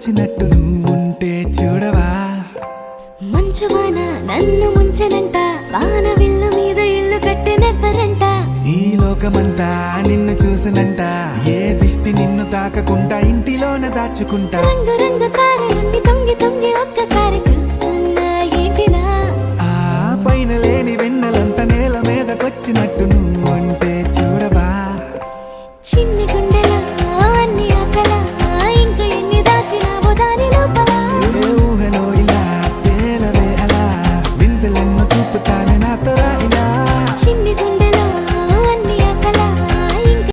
వచ్చినట్టు నువ్వుంటే చూడవా మంచువాన నన్ను ముంచెనంట వాన విల్లు మీద ఇల్లు కట్టెనెవ్వరంట ఈ లోకమంతా నిన్ను చూసినంట ఏ దిష్టి నిన్ను తాకకుండా ఇంటిలోనే దాచుకుంటా రంగు